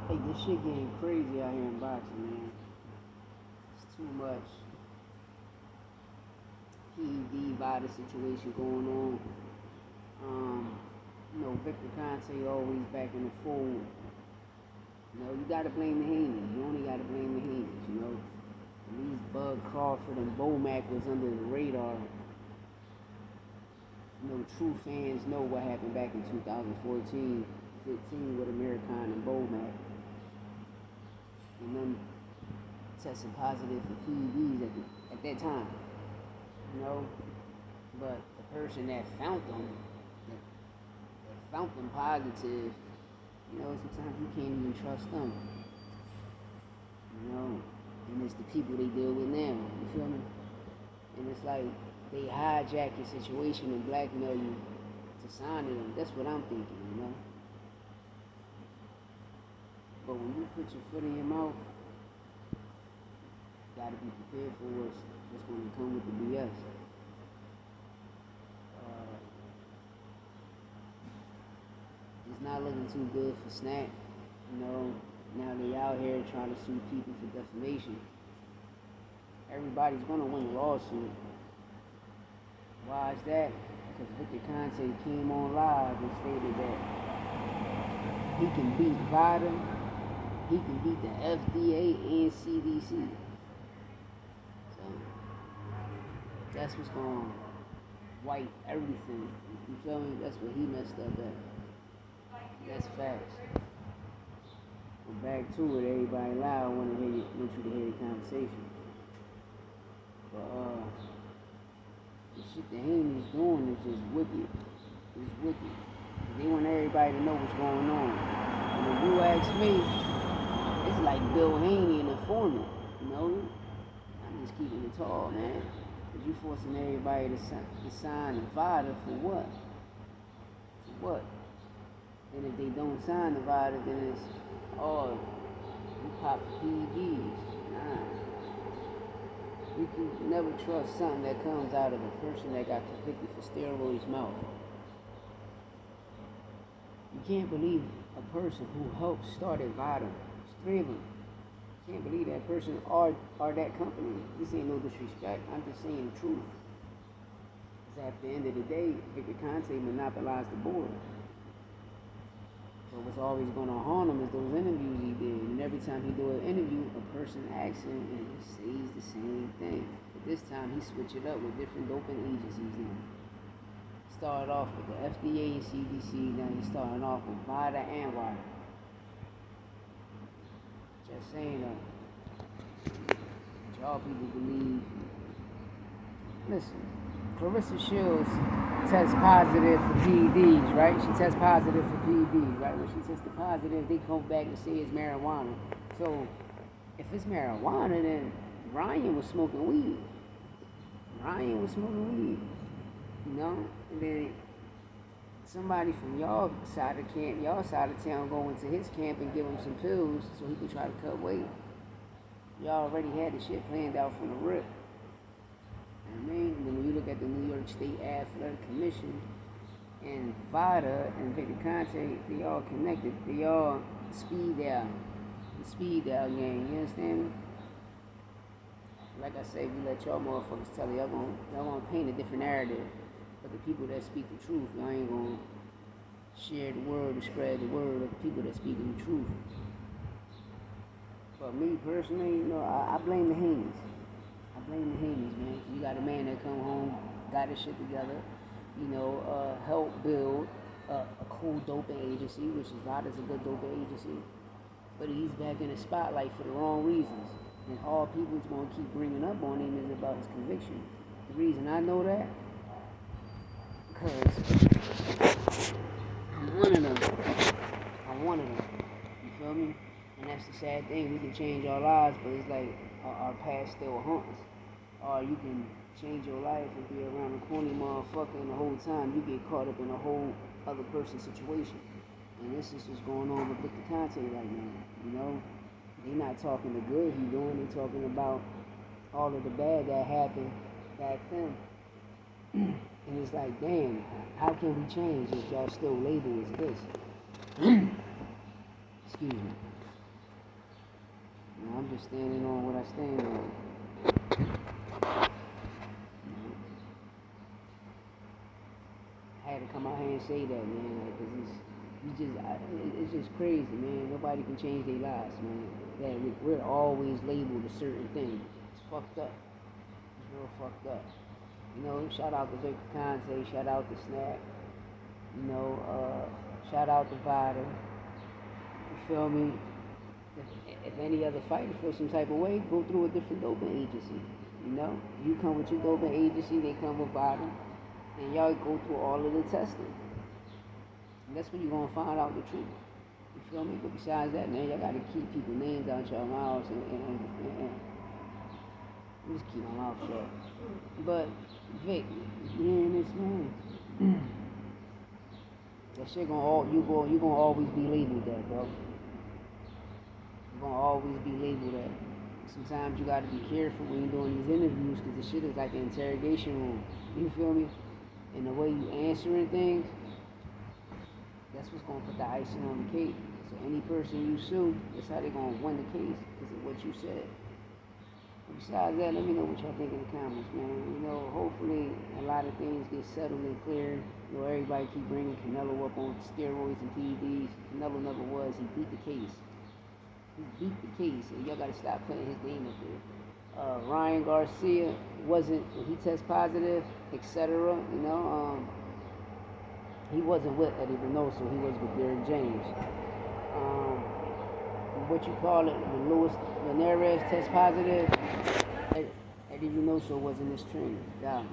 Like, this shit getting crazy out here in boxing, man. It's too much PED virus situation going on. Victor Conte always back in the fold. You gotta blame the Haney. You only gotta blame the Haneys. At least Bud Crawford and Bomac was under the radar. True fans know what happened back in 2014, 15 with American and Bomac. And them tested positive for PEDs at that time. But the person that found them positive, sometimes you can't even trust them. And it's the people they deal with now. You feel me? And it's like they hijack your situation and blackmail you to sign to them. That's what I'm thinking. But when you put your foot in your mouth, you gotta be prepared for what's going to come with the BS. It's not looking too good for Snac. Now they out here trying to sue people for defamation. Everybody's gonna win the lawsuit. Why is that? Because Victor Conte came on live and stated that he can beat VADA, he can beat the FDA and CDC. So that's what's going to wipe everything. You feel me? That's what he messed up at. That's facts. But back to it, everybody loud want you to hear the conversation. But the shit the Haney's doing is just wicked. It's wicked. They want everybody to know what's going on. And if you ask me, it's like Bill Haney and informant. I'm just keeping it tall, man. Because you forcing everybody to sign a VADA for what? For what? And if they don't sign the VADA, then it's, you pop PEDs. Nah. You can never trust something that comes out of a person that got convicted for steroids mouth. You can't believe a person who helped start VADA. It's 3 of them. You can't believe that person or that company. This ain't no disrespect. I'm just saying the truth. Because at the end of the day, Victor Conte monopolized the board. So what's always going to harm him is those interviews he did. And every time he do an interview, a person asks him and he says the same thing. But this time he switched it up with different doping agencies now. Started off with the FDA and CDC, now he's starting off with VADA and WADA. Just saying that. Y'all people believe. Listen, Clarissa Shields tests positive for PEDs, right? She tests positive for PEDs, right? When she tested positive, they come back and say it's marijuana. So, if it's marijuana, then Ryan was smoking weed. And then somebody from y'all side of camp, y'all side of town, go into his camp and give him some pills so he can try to cut weight. Y'all already had the shit planned out from the rip. And then when you look at the New York State Athletic Commission and VADA and Victor Conte, they all connected. They all speed dial. The speed dial game, you understand me? Like I say, we let y'all motherfuckers tell y'all gonna paint a different narrative. But the people that speak the truth, y'all ain't gonna share the word or spread the word of the people that speak the truth. But me personally, I blame the Haneys. Man. You got a man that come home, got his shit together, help build a cool doping agency, which is VADA's a good doping agency. But he's back in the spotlight for the wrong reasons. And all people's going to keep bringing up on him is about his conviction. The reason I know that, because I'm one of them. You feel me? And that's the sad thing. We can change our lives, but it's like our past still haunts. Or you can change your life and be around a corny motherfucker, and the whole time you get caught up in a whole other person's situation. And this is what's going on with Victor Conte right now. They're not talking the good he doing. They're talking about all of the bad that happened back then. And it's like, damn, how can we change if y'all still label as this? Excuse me. I'm just standing on what I stand on. I had to come out here and say that, man, because it's just crazy, man. Nobody can change their lives, man. That we're always labeled a certain thing. It's fucked up. It's real fucked up. You know, shout out to Victor Conte, shout out to Snac, you know, shout out to Vada. You feel me? If any other fighter feels some type of way, go through a different doping agency. You know, you come with your doping agency, they come with Vada, and y'all go through all of the testing. And that's when you're gonna find out the truth. You feel me? But besides that, man, y'all gotta keep people's names out your mouths and just keep my mouth shut. But Vic, hearing this, man, that shit you gonna always be labeled that, bro. You're gonna always be labeled that. Sometimes you gotta be careful when you're doing these interviews because the shit is like an interrogation room. You feel me? And the way you answering things, that's what's gonna put the icing on the cake. So any person you sue, that's how they're gonna win the case because of what you said. Besides that, let me know what y'all think in the comments, man. You know, hopefully a lot of things get settled and clear. You know, everybody keep bringing Canelo up on steroids and PEDs. Canelo never was. He beat the case. He beat the case, and y'all gotta stop putting his name up there. Ryan Garcia wasn't, he test positive, etc. You know, he wasn't with Eddie Reynoso. He was with Derrick James. What you call it, when Luis Linares test positive, Eddie Reynoso wasn't his trainer. Got him.